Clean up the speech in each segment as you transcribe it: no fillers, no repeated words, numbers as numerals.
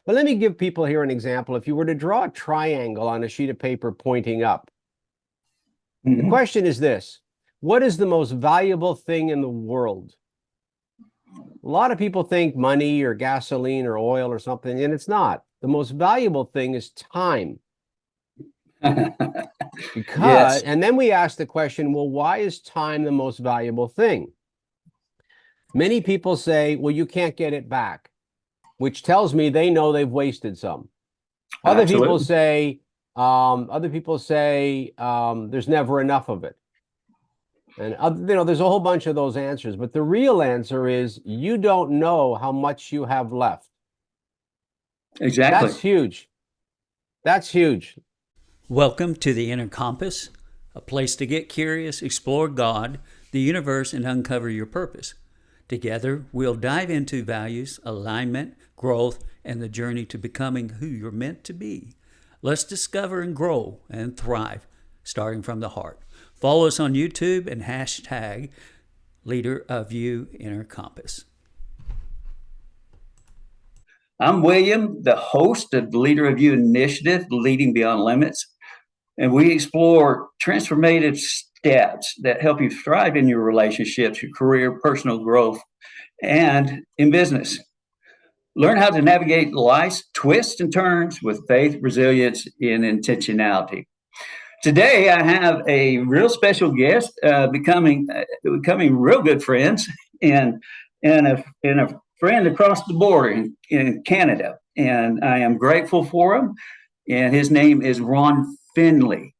But let me give people here an example. If you were to draw a triangle on a sheet of paper pointing up, the question is this: what is the most valuable thing in the world? A lot of people think money or gasoline or oil or something, and it's not. The most valuable thing is time. Yes. And then we ask the question, well, why is time the most valuable thing? Many people say, well, you can't get it back, which tells me they know they've wasted some. Other people Absolutely. say, there's never enough of it. And there's a whole bunch of those answers, but the real answer is you don't know how much you have left. Exactly. That's huge. That's huge. Welcome to the Inner Compass, a place to get curious, explore God, the universe, and uncover your purpose. Together, we'll dive into values, alignment, growth, and the journey to becoming who you're meant to be. Let's discover and grow and thrive, starting from the heart. Follow us on YouTube and hashtag Leader of You Inner Compass. I'm William, the host of the Leader of You Initiative, Leading Beyond Limits. And we explore transformative steps that help you thrive in your relationships, your career, personal growth, and in business. Learn how to navigate life's twists and turns with faith, resilience, and intentionality. Today, I have a real special guest, becoming real good friends, and a friend across the border in Canada. And I am grateful for him. And his name is Ron Finley.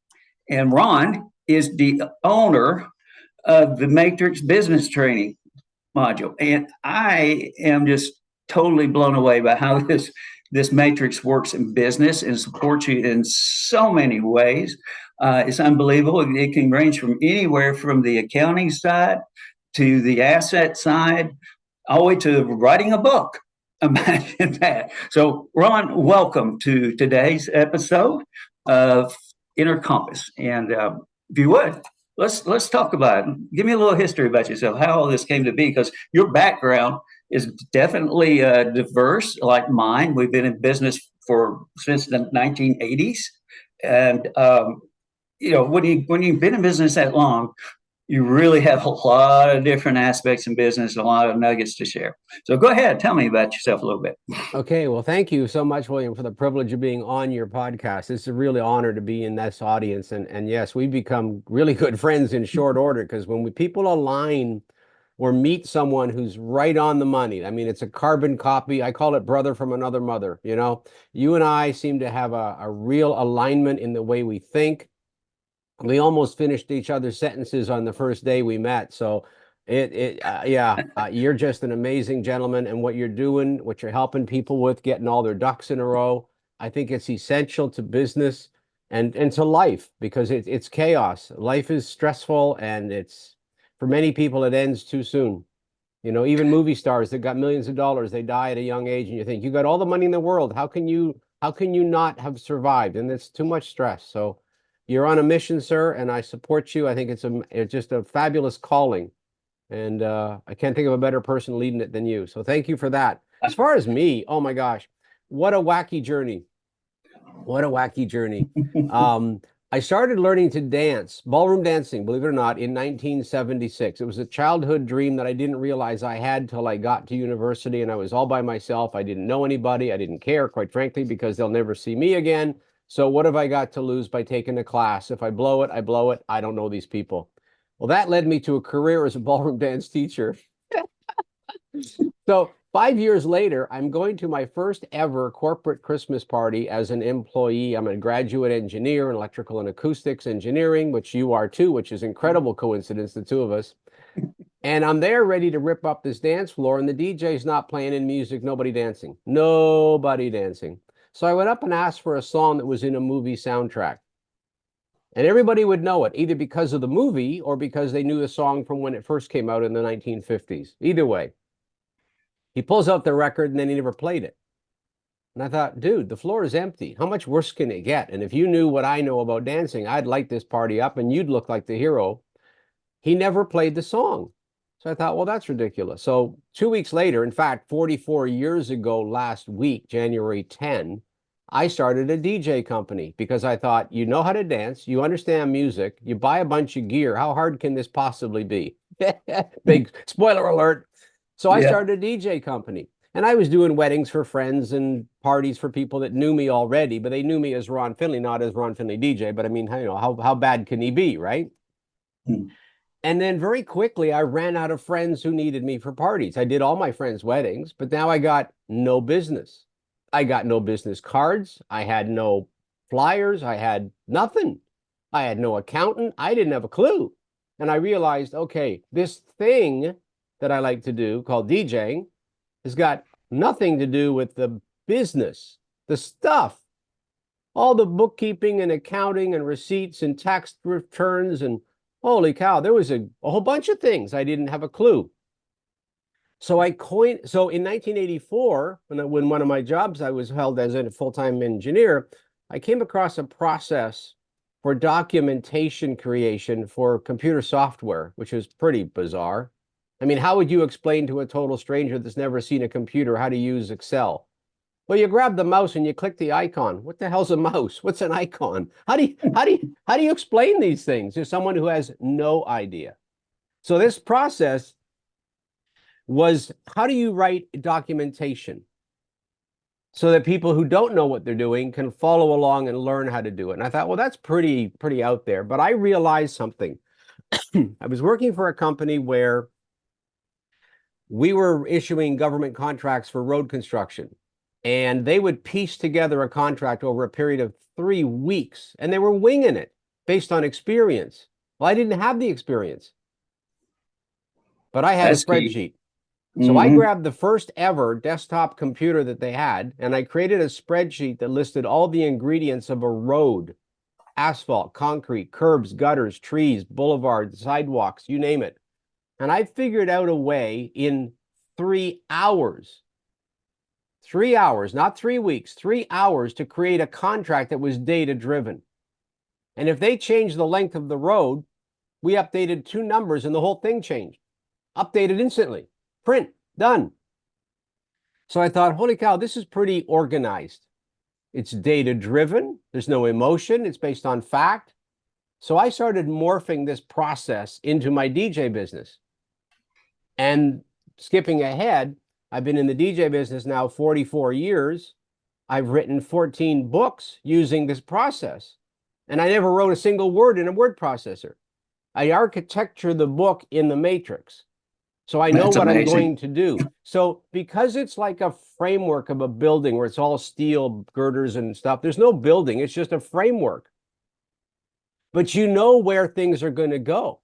And Ron is the owner of the Matrix Business Training module. And I am just totally blown away by how this matrix works in business and supports you in so many ways. It's unbelievable. It can range from anywhere from the accounting side to the asset side, all the way to writing a book. Imagine that. So, Ron, welcome to today's episode of Inner Compass. And if you would, let's talk about it. Give me a little history about yourself, how all this came to be, because your background is definitely diverse, like mine. We've been in business since the 1980s, and when you've been in business that long, you really have a lot of different aspects in business, a lot of nuggets to share. So go ahead, tell me about yourself a little bit. Okay, well, thank you so much, William, for the privilege of being on your podcast. It's a really honor to be in this audience. And yes, we become really good friends in short order, because when people align or meet someone who's right on the money, I mean, it's a carbon copy. I call it brother from another mother. You and I seem to have a real alignment in the way we think. We almost finished each other's sentences on the first day we met. So you're just an amazing gentleman, and what you're doing, what you're helping people with, getting all their ducks in a row, I think it's essential to business and to life, because it's chaos. Life is stressful, and for many people, it ends too soon. Even movie stars that got millions of dollars, they die at a young age, and you think, you got all the money in the world. How can you not have survived? And it's too much stress. So you're on a mission, sir, and I support you. I think it's just a fabulous calling. And I can't think of a better person leading it than you. So thank you for that. As far as me, oh my gosh, what a wacky journey. What a wacky journey. I started learning to dance, ballroom dancing, believe it or not, in 1976. It was a childhood dream that I didn't realize I had till I got to university, and I was all by myself. I didn't know anybody. I didn't care, quite frankly, because they'll never see me again. So what have I got to lose by taking a class? If I blow it, I blow it. I don't know these people. Well, that led me to a career as a ballroom dance teacher. So 5 years later, I'm going to my first ever corporate Christmas party as an employee. I'm a graduate engineer in electrical and acoustics engineering, which you are too, which is incredible coincidence, the two of us. And I'm there ready to rip up this dance floor, and the DJ's not playing any music, nobody dancing. Nobody dancing. So I went up and asked for a song that was in a movie soundtrack. And everybody would know it, either because of the movie or because they knew the song from when it first came out in the 1950s. Either way. He pulls out the record, and then he never played it. And I thought, dude, the floor is empty. How much worse can it get? And if you knew what I know about dancing, I'd light this party up and you'd look like the hero. He never played the song. So I thought, well, that's ridiculous. So 2 weeks later, in fact, 44 years ago, last week, January 10, I started a DJ company because I thought, you know how to dance, you understand music, you buy a bunch of gear. How hard can this possibly be? Big spoiler alert. So I Yeah. started a DJ company. And I was doing weddings for friends and parties for people that knew me already, but they knew me as Ron Finley, not as Ron Finley DJ. But I mean, how bad can he be, right? Hmm. And then very quickly, I ran out of friends who needed me for parties. I did all my friends' weddings, but now I got no business. I got no business cards. I had no flyers. I had nothing. I had no accountant. I didn't have a clue. And I realized, okay, this thing that I like to do called DJing has got nothing to do with the business, the stuff, all the bookkeeping and accounting and receipts and tax returns and holy cow, there was a whole bunch of things I didn't have a clue. So in 1984, when one of my jobs I was held as a full-time engineer, I came across a process for documentation creation for computer software, which is pretty bizarre. I mean, how would you explain to a total stranger that's never seen a computer how to use Excel? Well, you grab the mouse and you click the icon. What the hell's a mouse? What's an icon? How do you explain these things to someone who has no idea? So this process was, how do you write documentation so that people who don't know what they're doing can follow along and learn how to do it? And I thought, well, that's pretty out there. But I realized something. I was working for a company where we were issuing government contracts for road construction. And they would piece together a contract over a period of 3 weeks, and they were winging it based on experience. Well, I didn't have the experience, but I had a That's key. spreadsheet. So I grabbed the first ever desktop computer that they had, and I created a spreadsheet that listed all the ingredients of a road: asphalt, concrete, curbs, gutters, trees, boulevards, sidewalks, you name it. And I figured out a way in 3 hours 3 hours, not 3 weeks, 3 hours to create a contract that was data driven. And if they changed the length of the road, we updated 2 numbers and the whole thing changed. Updated instantly. Print, done. So I thought, holy cow, this is pretty organized. It's data driven. There's no emotion. It's based on fact. So I started morphing this process into my DJ business. And skipping ahead, I've been in the DJ business now 44 years. I've written 14 books using this process. And I never wrote a single word in a word processor. I architecture the book in the matrix. So I know That's what I'm amazing. going to do. So because it's like a framework of a building where it's all steel girders and stuff, there's no building. It's just a framework. But you know where things are going to go.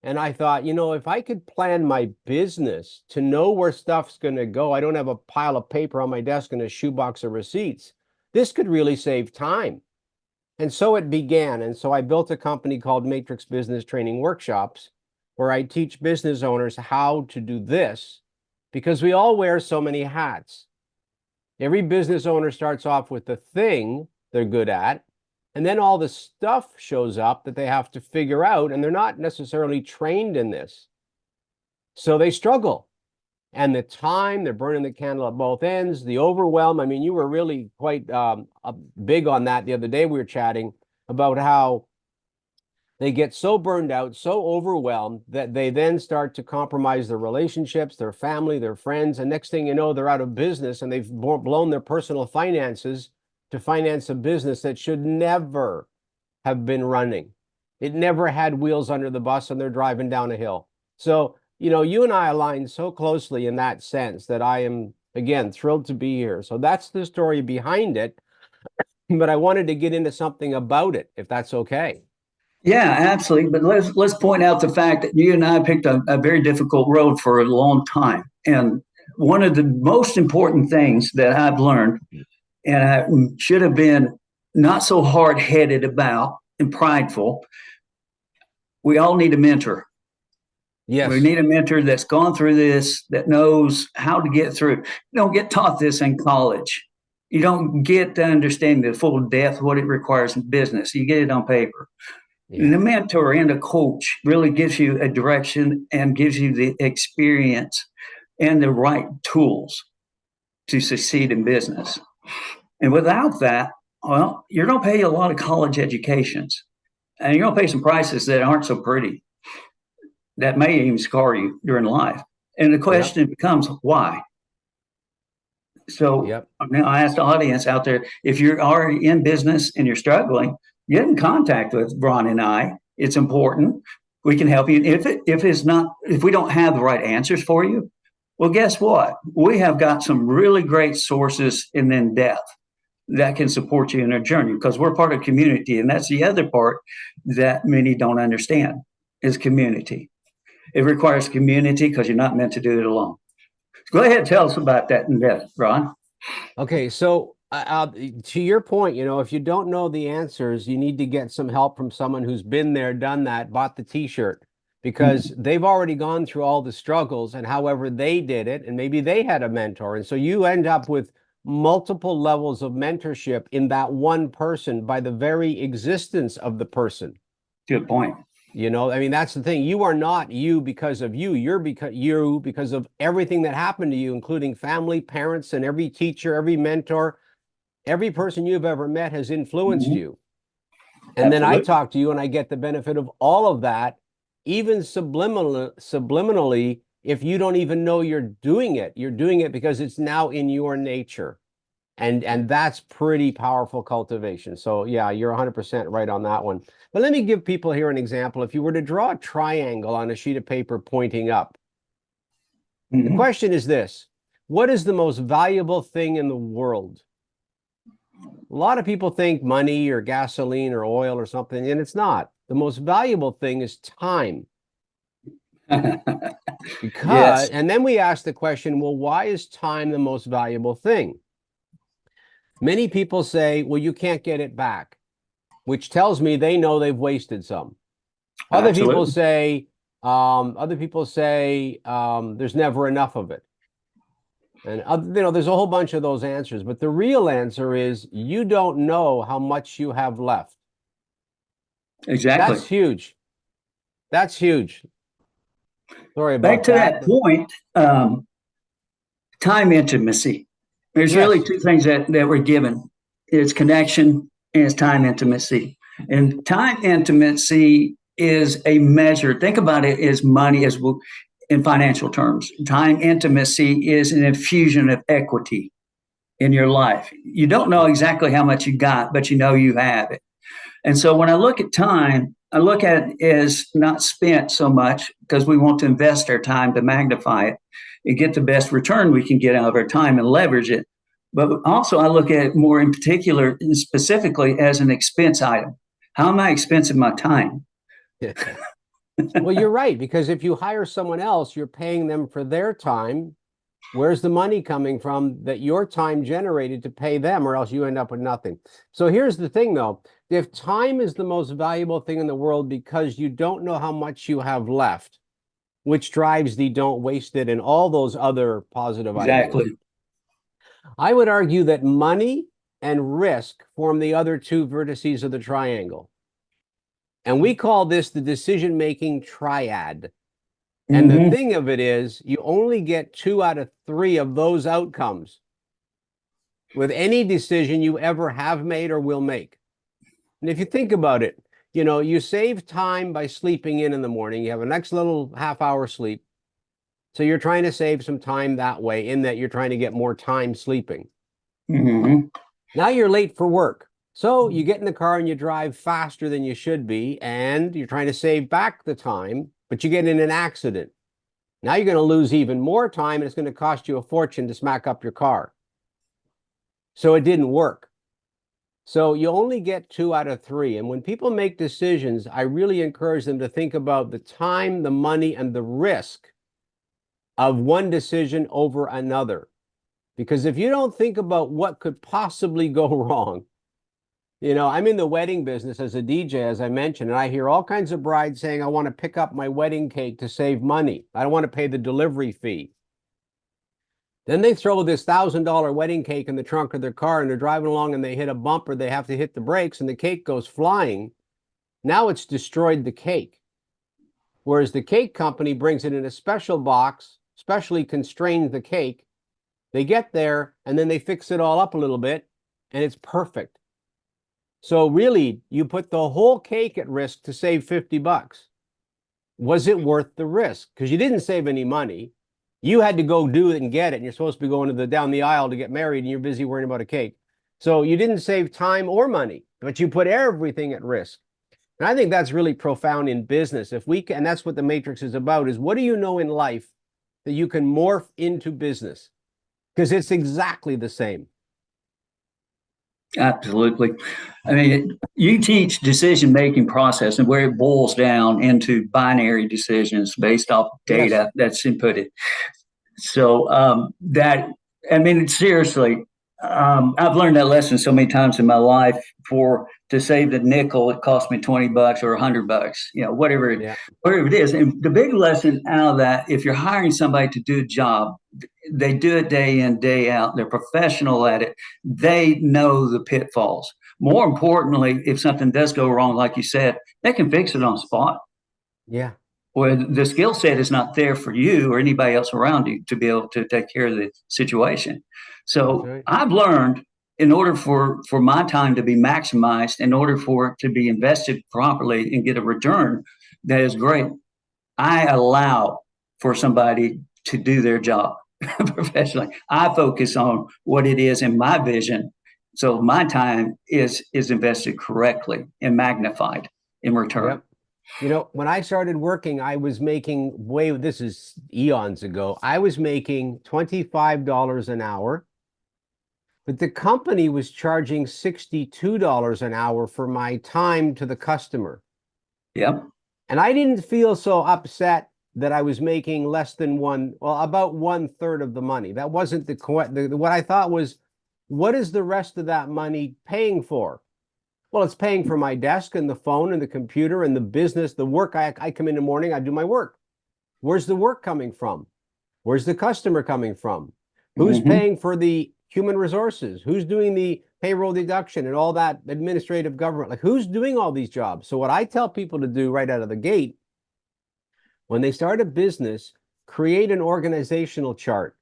And I thought, if I could plan my business to know where stuff's going to go, I don't have a pile of paper on my desk and a shoebox of receipts. This could really save time. And so it began. And so I built a company called Matrix Business Training Workshops, where I teach business owners how to do this, because we all wear so many hats. Every business owner starts off with the thing they're good at, and then all the stuff shows up that they have to figure out, and they're not necessarily trained in this. So they struggle. And the time, they're burning the candle at both ends, the overwhelm. I mean, you were really quite big on that the other day. We were chatting about how they get so burned out, so overwhelmed, that they then start to compromise their relationships, their family, their friends. And next thing you know, they're out of business and they've blown their personal finances to finance a business that should never have been running. It never had wheels under the bus and they're driving down a hill. So, you and I align so closely in that sense that I am, again, thrilled to be here. So that's the story behind it. But I wanted to get into something about it, if that's okay. Yeah, absolutely. But let's point out the fact that you and I picked a very difficult road for a long time. And one of the most important things that I've learned, and I should have been not so hard-headed about and prideful, we all need a mentor. Yes. We need a mentor that's gone through this, that knows how to get through. You don't get taught this in college. You don't get to understand the full depth of what it requires in business. You get it on paper. And Yeah. the mentor and the coach really gives you a direction and gives you the experience and the right tools to succeed in business. And without that, well, you're going to pay a lot of college educations and you're going to pay some prices that aren't so pretty, that may even scar you during life. And the Yep. question becomes why? So Yep. now I ask the audience out there, if you're already in business and you're struggling, get in contact with Ron and I. It's important. We can help you. If we don't have the right answers for you, well, guess what? We have got some really great sources and in depth that can support you in your journey because we're part of community. And that's the other part that many don't understand is community. It requires community because you're not meant to do it alone. Go ahead and tell us about that in depth, Ron. Okay, so to your point, if you don't know the answers, you need to get some help from someone who's been there, done that, bought the t-shirt, because they've already gone through all the struggles and however they did it, and maybe they had a mentor. And so you end up with multiple levels of mentorship in that one person by the very existence of the person. Good point. I mean, that's the thing. You are not you because of you. You're because of everything that happened to you, including family, parents, and every teacher, every mentor, every person you've ever met has influenced you. And then I talk to you and I get the benefit of all of that, even subliminally, if you don't even know you're doing it. You're doing it because it's now in your nature. And that's pretty powerful cultivation. So yeah, you're 100% right on that one. But let me give people here an example. If you were to draw a triangle on a sheet of paper pointing up, the question is this: what is the most valuable thing in the world? A lot of people think money or gasoline or oil or something, and it's not. The most valuable thing is time. Yes. And then we ask the question, well, why is time the most valuable thing? Many people say, well, you can't get it back, which tells me they know they've wasted some. Other people say, there's never enough of it. And there's a whole bunch of those answers, but the real answer is you don't know how much you have left. Exactly. That's huge. That's huge. Sorry about Back to that point, time intimacy. There's really two things that we're given. It's connection and it's time intimacy. And time intimacy is a measure. Think about it as money as in financial terms. Time intimacy is an infusion of equity in your life. You don't know exactly how much you got, but you know you have it. And so when I look at time, I look at it as not spent so much because we want to invest our time to magnify it and get the best return we can get out of our time and leverage it. But also I look at it more in particular, specifically as an expense item. How am I expensing my time? Well, you're right, because if you hire someone else, you're paying them for their time. Where's the money coming from that your time generated to pay them, or else you end up with nothing? So here's the thing, though. If time is the most valuable thing in the world because you don't know how much you have left, which drives the don't waste it and all those other positive items, I would argue that money and risk form the other two vertices of the triangle. And we call this the decision-making triad. And the thing of it is, you only get 2 out of 3 of those outcomes with any decision you ever have made or will make. And if you think about it, you save time by sleeping in the morning. You have a next little half-hour sleep. So you're trying to save some time that way, in that you're trying to get more time sleeping. Now you're late for work. So you get in the car and you drive faster than you should be, and you're trying to save back the time, but you get in an accident. Now you're going to lose even more time, and it's going to cost you a fortune to smack up your car. So it didn't work. So you only get 2 out of 3. And when people make decisions, I really encourage them to think about the time, the money, and the risk of one decision over another. Because if you don't think about what could possibly go wrong, I'm in the wedding business as a DJ, as I mentioned, and I hear all kinds of brides saying, I want to pick up my wedding cake to save money. I don't want to pay the delivery fee. Then they throw this $1,000 wedding cake in the trunk of their car, and they're driving along and they hit a bump, or they have to hit the brakes and the cake goes flying. Now it's destroyed the cake. Whereas the cake company brings it in a special box, specially constrains the cake. They get there and then they fix it all up a little bit and it's perfect. So really, you put the whole cake at risk to save 50 bucks. Was it worth the risk? Because you didn't save any money. You had to go do it and get it. And you're supposed to be going down the aisle to get married and you're busy worrying about a cake. So you didn't save time or money, but you put everything at risk. And I think that's really profound in business. If we can, and that's what the Matrix is about, is what do you know in life that you can morph into business? Because it's exactly the same. Absolutely. I mean, you teach decision-making process and where it boils down into binary decisions based off data that's inputted. So I mean, seriously, I've learned that lesson so many times in my life. To save the nickel, it cost me 20 bucks or 100 bucks, whatever it is. And the big lesson out of that, if you're hiring somebody to do a job, they do it day in, day out. They're professional at it. They know the pitfalls. More importantly, if something does go wrong, like you said, they can fix it on the spot. Yeah. Where the skill set is not there for you or anybody else around you to be able to take care of the situation. So I've learned, in order for my time to be maximized, in order for it to be invested properly and get a return that is great, I allow for somebody to do their job professionally. I focus on what it is in my vision. So my time is invested correctly and magnified in return. Yep. When I started working, I was making this is eons ago, I was making $25 an hour, but the company was charging $62 an hour for my time to the customer. Yep. And I didn't feel so upset that I was making less than about 1/3 of the money. That wasn't what I thought was, what is the rest of that money paying for? Well, it's paying for my desk and the phone and the computer and the business, the work. I come in the morning, I do my work. Where's the work coming from? Where's the customer coming from? Who's paying for the human resources? Who's doing the payroll deduction and all that administrative government? Like, who's doing all these jobs? So what I tell people to do right out of the gate, when they start a business, create an organizational chart.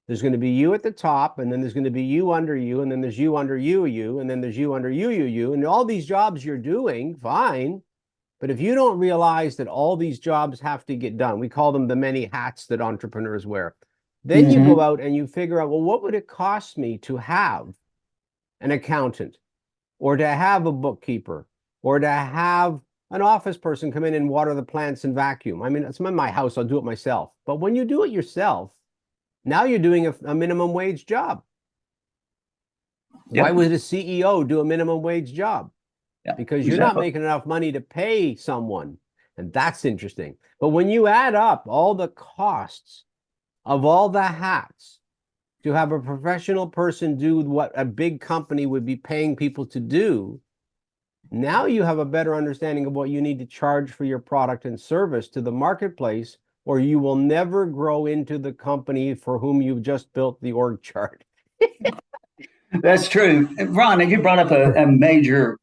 There's going to be you at the top, and then there's going to be you under you, and then there's you under you, and then there's you under you, and all these jobs you're doing, fine. But if you don't realize that all these jobs have to get done, we call them the many hats that entrepreneurs wear. Then you go out and you figure out, well, what would it cost me to have an accountant, or to have a bookkeeper, or to have an office person come in and water the plants and vacuum? I mean, it's in my house, I'll do it myself. But when you do it yourself, now you're doing a minimum wage job. Why would a CEO do a minimum wage job? Because you're not making enough money to pay someone. And that's interesting. But when you add up all the costs of all the hats to have a professional person do what a big company would be paying people to do, now you have a better understanding of what you need to charge for your product and service to the marketplace, or you will never grow into the company for whom you've just built the org chart. That's true. Ron, you brought up a major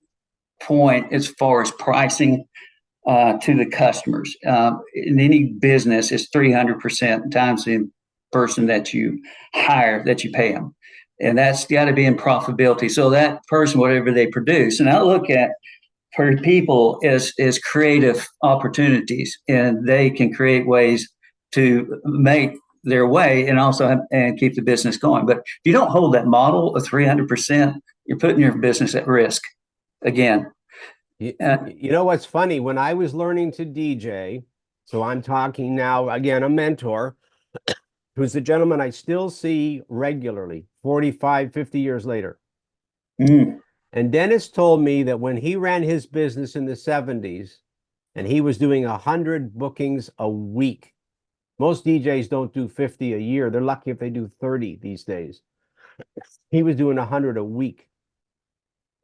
point as far as pricing to the customers. In any business, it's 300% times the person that you hire, that you pay them. And that's got to be in profitability. So that person, whatever they produce, and I look at for people is creative opportunities, and they can create ways to make their way and also and keep the business going. But if you don't hold that model of 300%, you're putting your business at risk again. You know what's funny? When I was learning to DJ, so I'm talking now, again, a mentor, who's a gentleman I still see regularly, 45, 50 years later. And Dennis told me that when he ran his business in the 70s, and he was doing 100 bookings a week. Most DJs don't do 50 a year. They're lucky if they do 30 these days. He was doing 100 a week.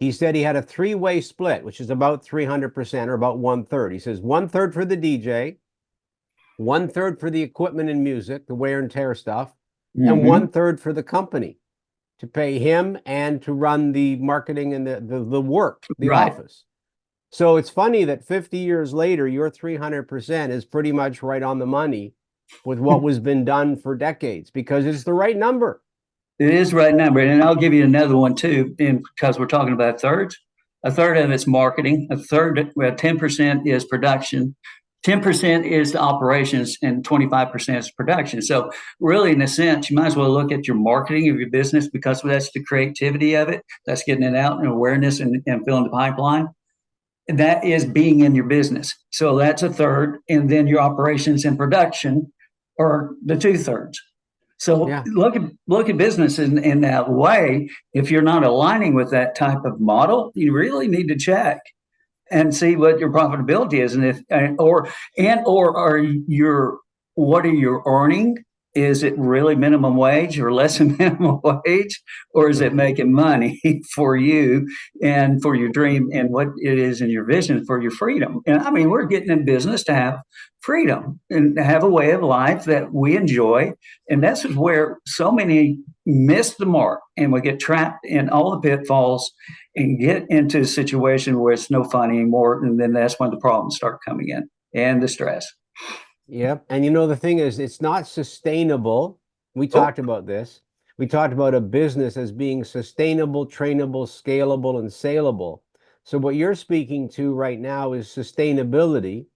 He said he had a 3-way split, which is about 300% or about 1/3. He says 1/3 for the DJ, 1/3 for the equipment and music, the wear and tear stuff, and 1/3 for the company to pay him and to run the marketing and the work, the office. So it's funny that 50 years later, your 300% is pretty much right on the money with what was been done for decades because it's the right number. It is right number. And I'll give you another one too, because we're talking about thirds. A third of it's marketing, a third, well, 10% is production, 10% is the operations, and 25% is production. So, really, in a sense, you might as well look at your marketing of your business because that's the creativity of it. That's getting it out and awareness and filling the pipeline. And that is being in your business. So, that's a third. And then your operations and production are the two thirds. So Yeah. look at business in that way. If you're not aligning with that type of model, you really need to check and see what your profitability is, and if or are your what are you earning? Is it really minimum wage or less than minimum wage, or is it making money for you and for your dream and what it is in your vision for your freedom? And I mean, we're getting in business to have freedom and to have a way of life that we enjoy, and that's where so many miss the mark, and we get trapped in all the pitfalls and get into a situation where it's no fun anymore, and then that's when the problems start coming in and the stress. Yep. And the thing is, it's not sustainable. We Oh, talked about this. We talked about a business as being sustainable, trainable, scalable, and saleable. So what you're speaking to right now is sustainability.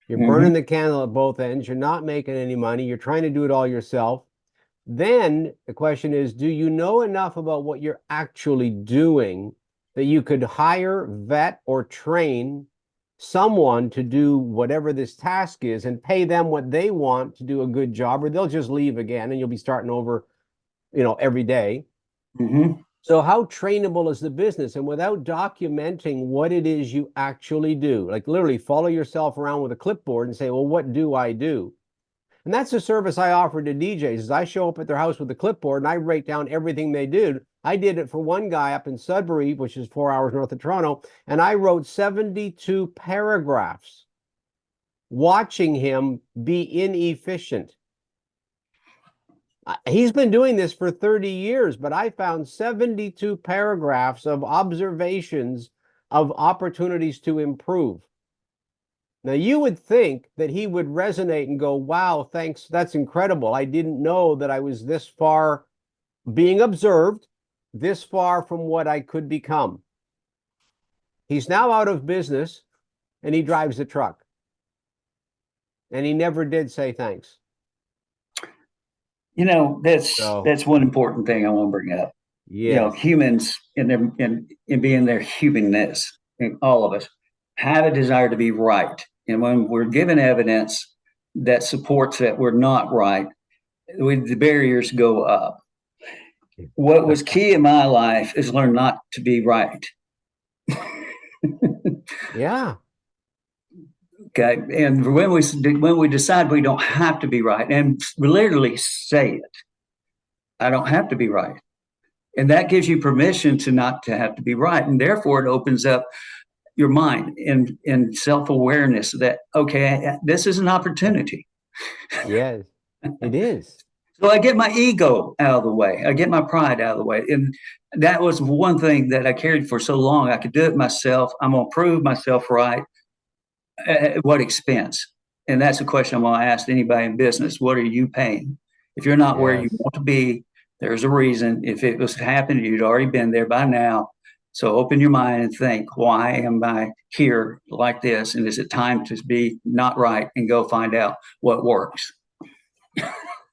You're mhm. burning the candle at both ends. You're not making any money. You're trying to do it all yourself. Then the question is, do you know enough about what you're actually doing that you could hire, vet, or train someone to do whatever this task is and pay them what they want to do a good job, or they'll just leave again and you'll be starting over, every day. Mm-hmm. So how trainable is the business? And without documenting what it is you actually do, like literally follow yourself around with a clipboard and say, well, what do I do? And that's the service I offer to DJs is I show up at their house with a clipboard and I write down everything they did. I did it for one guy up in Sudbury, which is 4 hours north of Toronto, and I wrote 72 paragraphs watching him be inefficient. He's been doing this for 30 years, but I found 72 paragraphs of observations of opportunities to improve. Now, you would think that he would resonate and go, wow, thanks. That's incredible. I didn't know that I was this far being observed, this far from what I could become. He's now out of business and he drives a truck. And he never did say thanks. That's one important thing I want to bring up. Yes. Humans in being their humanness, and all of us have a desire to be right. And when we're given evidence that supports that we're not right, the barriers go up. What was key in my life is learn not to be right. Yeah. Okay. And when we decide we don't have to be right, and we literally say it, I don't have to be right. And that gives you permission to not to have to be right. And therefore it opens up your mind and self-awareness that, okay, this is an opportunity. Yes, it is. So I get my ego out of the way. I get my pride out of the way. And that was one thing that I carried for so long. I could do it myself. I'm going to prove myself right. At what expense? And that's a question I'm going to ask anybody in business. What are you paying? If you're not where you Yes. want to be, there's a reason. If it was happening, you'd already been there by now. So open your mind and think, why am I here like this? And is it time to be not right and go find out what works?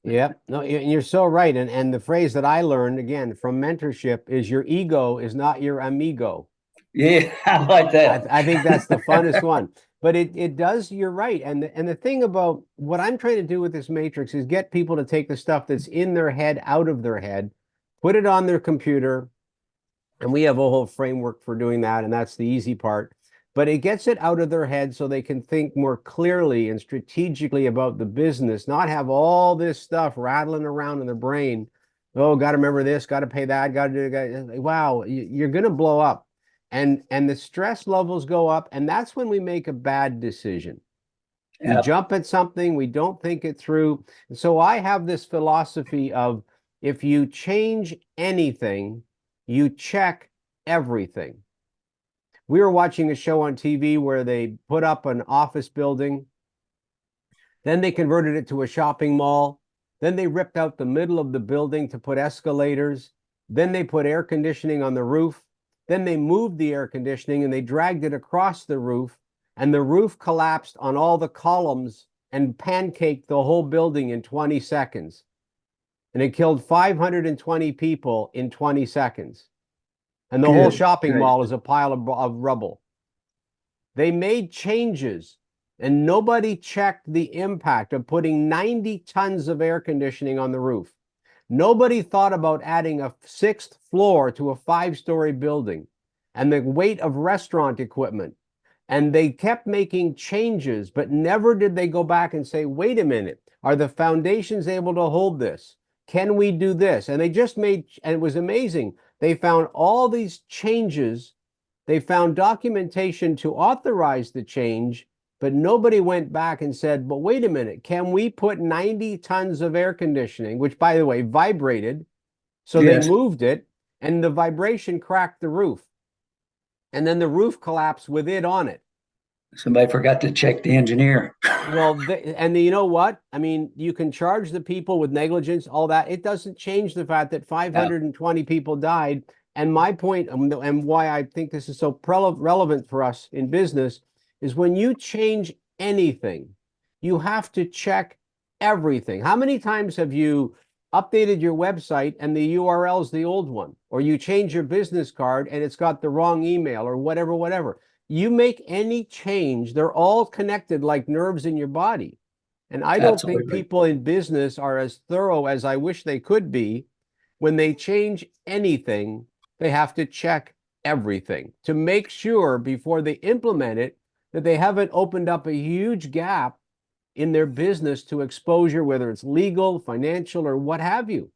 Yep. No, you're so right. And the phrase that I learned again from mentorship is your ego is not your amigo. Yeah, I like that. I think that's the funnest one. But it does, you're right. And the thing about what I'm trying to do with this matrix is get people to take the stuff that's in their head out of their head, put it on their computer, and we have a whole framework for doing that, and that's the easy part. But it gets it out of their head so they can think more clearly and strategically about the business, not have all this stuff rattling around in their brain. Oh, got to remember this, got to pay that, got to do that. Wow, you're going to blow up. And the stress levels go up, and that's when we make a bad decision. We Yep. jump at something, we don't think it through. And so I have this philosophy of if you change anything, you check everything. We were watching a show on TV where they put up an office building, then they converted it to a shopping mall, then they ripped out the middle of the building to put escalators, then they put air conditioning on the roof, then they moved the air conditioning and they dragged it across the roof, and the roof collapsed on all the columns and pancaked the whole building in 20 seconds. And it killed 520 people in 20 seconds. And the whole shopping mall is a pile of rubble. They made changes, and nobody checked the impact of putting 90 tons of air conditioning on the roof. Nobody thought about adding a 6th floor to a 5-story building and the weight of restaurant equipment. And they kept making changes, but never did they go back and say, wait a minute, are the foundations able to hold this? Can we do this? And they just made, and it was amazing. They found all these changes. They found documentation to authorize the change, but nobody went back and said, but wait a minute, can we put 90 tons of air conditioning, which by the way, vibrated. So they moved it and the vibration cracked the roof. And then the roof collapsed with it on it. Somebody forgot to check the engineer. Well, and you know what? I mean, you can charge the people with negligence, all that. It doesn't change the fact that 520 people died. And my point, and why I think this is so relevant for us in business, is when you change anything, you have to check everything. How many times have you updated your website and the URL is the old one? Or you change your business card and it's got the wrong email or whatever. You make any change, they're all connected like nerves in your body. And I don't think people in business are as thorough as I wish they could be. When they change anything, they have to check everything to make sure before they implement it that they haven't opened up a huge gap in their business to exposure, whether it's legal, financial, or what have you.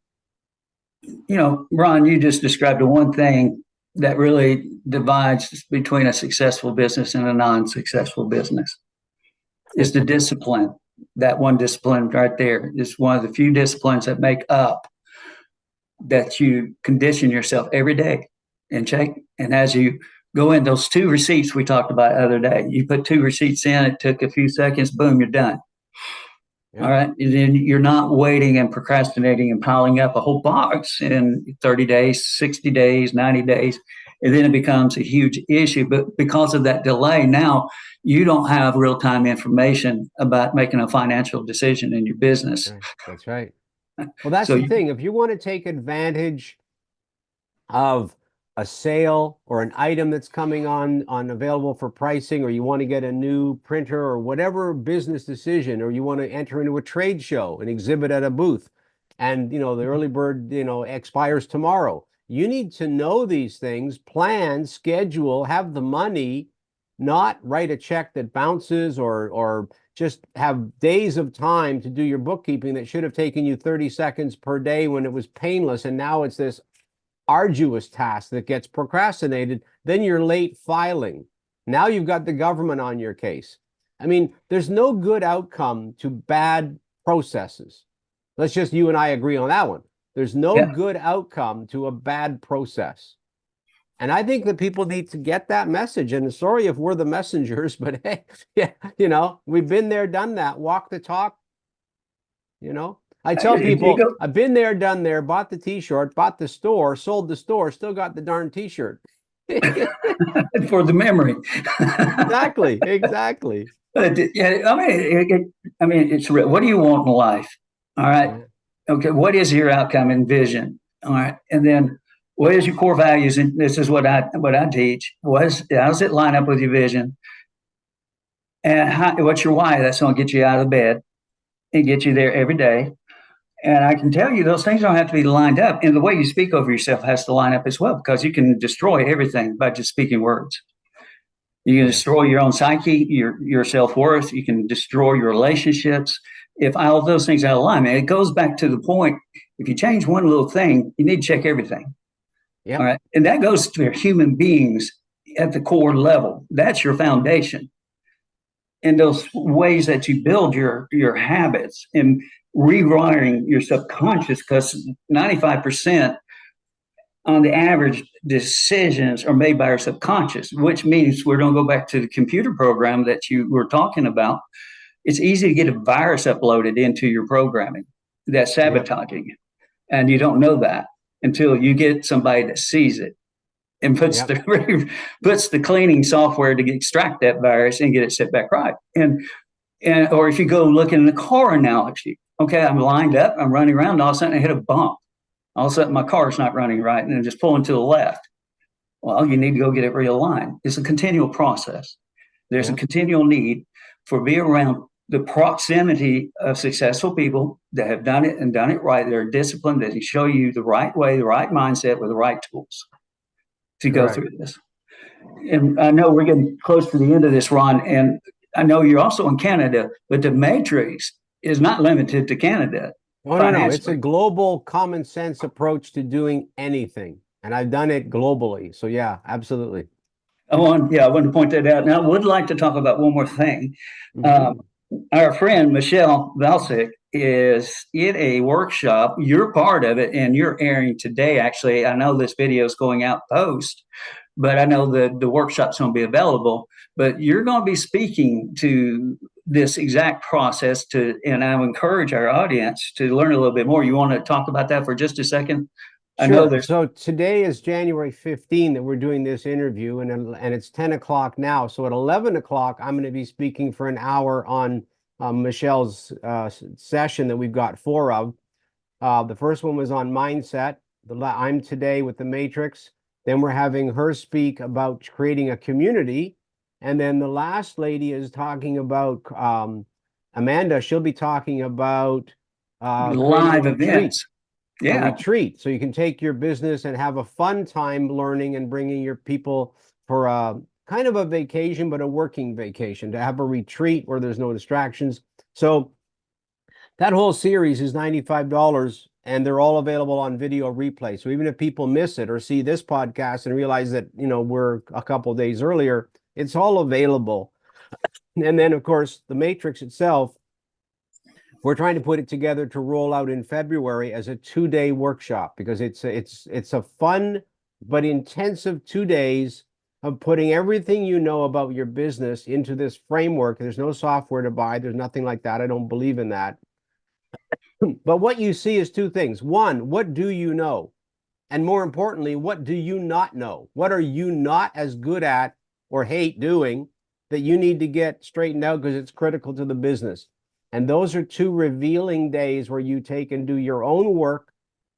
You know, Ron, you just described the one thing that really divides between a successful business and a non-successful business. Is the discipline. That one discipline right there is one of the few disciplines that make up that you condition yourself every day and check. And as you go in, those 2 receipts we talked about the other day, you put 2 receipts in, it took a few seconds, boom, you're done. Yeah. All right. And then you're not waiting and procrastinating and piling up a whole box in 30 days, 60 days, 90 days. And then it becomes a huge issue. But because of that delay, now you don't have real-time information about making a financial decision in your business. That's right. Well, that's the thing. If you want to take advantage of a sale or an item that's coming on available for pricing, or you want to get a new printer or whatever business decision, or you want to enter into a trade show, an exhibit at a booth, and the early bird expires tomorrow. You need to know these things, plan, schedule, have the money, not write a check that bounces or just have days of time to do your bookkeeping that should have taken you 30 seconds per day when it was painless, and now it's this arduous task that gets procrastinated. Then you're late filing. Now you've got the government on your case. I mean, there's no good outcome to bad processes. Let's just you and I agree on that one. There's no good outcome to a bad process. And I think that people need to get that message. And sorry if we're the messengers, but hey, we've been there, done that, walk the talk. I tell people, I've been there, done there, bought the t-shirt, bought the store, sold the store, still got the darn t-shirt. For the memory. Exactly. Yeah, I mean, it's real. What do you want in life? All right. Okay. What is your outcome and vision? All right. And then what is your core values? And this is what I teach. How does it line up with your vision? And what's your why? That's going to get you out of bed and get you there every day. And I can tell you those things don't have to be lined up. And the way you speak over yourself has to line up as well, because you can destroy everything by just speaking words. You can destroy your own psyche, your self-worth. You can destroy your relationships. If all those things are out of alignment, it goes back to the point, if you change one little thing, you need to check everything. All right. And that goes to human beings at the core level. That's your foundation. And those ways that you build your habits and rewiring your subconscious, because 95% on the average, decisions are made by our subconscious, which means we're going to go back to the computer program that you were talking about. It's easy to get a virus uploaded into your programming that's sabotaging you. And you don't know that until you get somebody that sees it and puts the cleaning software to extract that virus and get it set back right. And or if you go look in the car analogy, okay, I'm lined up, I'm running around, all of a sudden I hit a bump. All of a sudden my car's not running right and I'm just pulling to the left. Well, you need to go get it realigned. It's a continual process. There's a continual need for being around the proximity of successful people that have done it and done it right. They're disciplined, that can show you the right way, the right mindset with the right tools to go through this. And I know we're getting close to the end of this, Ron, and I know you're also in Canada, but the matrix is not limited to Canada. Oh, no. It's a global common sense approach to doing anything. And I've done it globally. So yeah, absolutely. I want to point that out. Now, I would like to talk about one more thing. Our friend, Michelle Valsic, is in a workshop. You're part of it, and you're airing today, actually. I know this video is going out post, but I know the workshop's going to be available. But you're going to be speaking to this exact process and I would encourage our audience to learn a little bit more. You want to talk about that for just a second? Sure. I know so today is January 15 that we're doing this interview, and it's 10 o'clock now. So at 11 o'clock, I'm going to be speaking for an hour on Michelle's session that we've got 4 of. The first one was on mindset. I'm today with the Matrix. Then we're having her speak about creating a community. And then the last lady is talking about, Amanda, she'll be talking about live events. A retreat. So you can take your business and have a fun time learning and bringing your people for a kind of a vacation, but a working vacation, to have a retreat where there's no distractions. So that whole series is $95, and they're all available on video replay. So even if people miss it or see this podcast and realize that, we're a couple of days earlier, it's all available. And then, of course, the Matrix itself, we're trying to put it together to roll out in February as a 2-day workshop, because it's a fun but intensive 2 days of putting everything you know about your business into this framework. There's no software to buy. There's nothing like that. I don't believe in that. But what you see is 2 things. One, what do you know? And more importantly, what do you not know? What are you not as good at or hate doing that you need to get straightened out because it's critical to the business? And those are 2 revealing days where you take and do your own work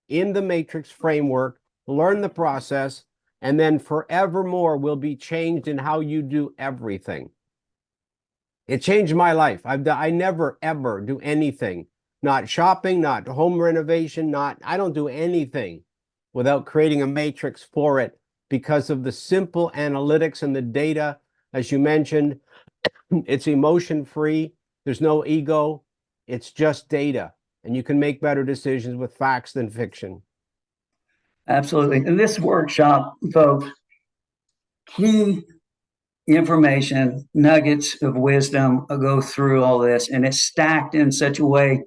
in the Matrix framework, learn the process, and then forevermore will be changed in how you do everything. It changed my life. I never, ever do anything, not shopping, not home renovation, I don't do anything without creating a matrix for it, because of the simple analytics and the data. As you mentioned, it's emotion-free. There's no ego. It's just data. And you can make better decisions with facts than fiction. Absolutely. In this workshop, folks, key information, nuggets of wisdom go through all this, and it's stacked in such a way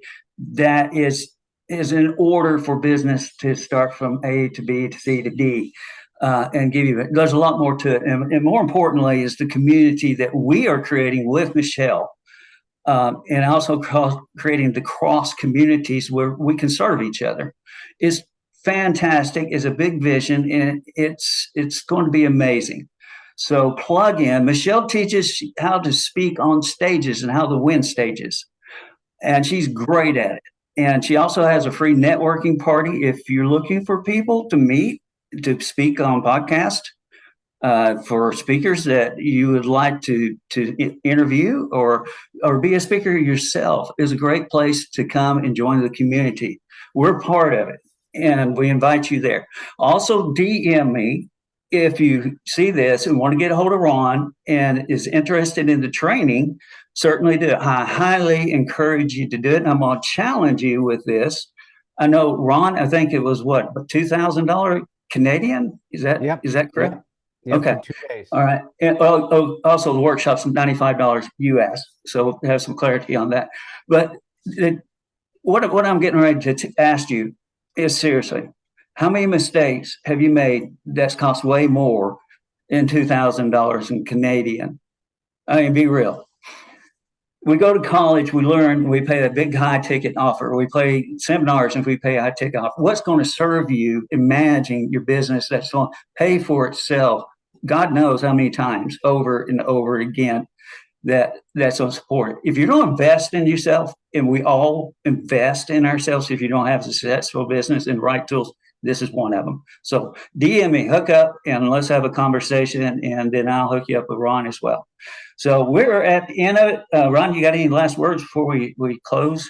that is in order for business to start from A to B to C to D. And give you, there's a lot more to it. And more importantly is the community that we are creating with Michelle. And also creating the cross communities where we can serve each other is fantastic. Is a big vision, and it's going to be amazing. So plug in. Michelle teaches how to speak on stages and how to win stages, and she's great at it. And she also has a free networking party if you're looking for people to meet to speak on podcast. For speakers that you would like to interview or be a speaker yourself, is a great place to come and join the community. We're part of it, and we invite you there. Also, DM me if you see this and want to get a hold of Ron and is interested in the training. Certainly do. I highly encourage you to do it, and I'm going to challenge you with this. I know, Ron, I think it was what, $2,000 Canadian? Is that correct? Yep. Yep, okay. For 2 days. All right. And also the workshop's $95 US. So we'll have some clarity on that. But what I'm getting ready to ask you is, seriously, How many mistakes have you made that's cost way more than $2,000 in Canadian? I mean, be real. We go to college, we learn, we pay a big high ticket offer. We play seminars and we pay a high ticket offer. What's going to serve you in managing your business that's going to pay for itself? God knows how many times over and over again that's on support. If you don't invest in yourself, and we all invest in ourselves, if you don't have a successful business and right tools, this is one of them. So DM me, hook up, and let's have a conversation, and then I'll hook you up with Ron as well. So we're at the end of it. Ron, you got any last words before we close?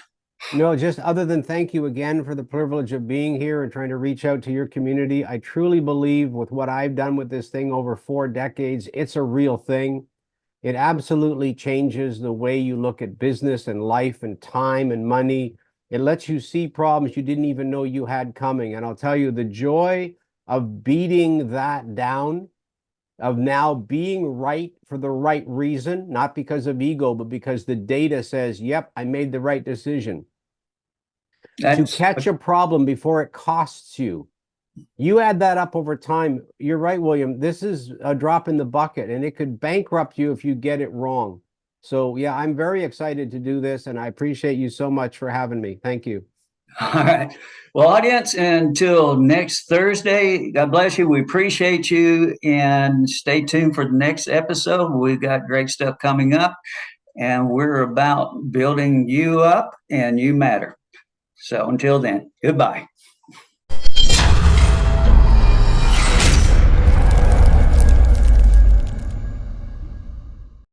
No, just other than thank you again for the privilege of being here and trying to reach out to your community. I truly believe with what I've done with this thing over 4 decades, it's a real thing. It absolutely changes the way you look at business and life and time and money. It lets you see problems you didn't even know you had coming. And I'll tell you, the joy of beating that down, of now being right for the right reason, not because of ego, but because the data says, yep, I made the right decision. To catch a problem before it costs you. You add that up over time. You're right, William. This is a drop in the bucket, and it could bankrupt you if you get it wrong. So yeah, I'm very excited to do this, and I appreciate you so much for having me. Thank you. All right. Well, audience, until next Thursday, God bless you. We appreciate you, and stay tuned for the next episode. We've got great stuff coming up, and we're about building you up, and you matter. So until then, goodbye.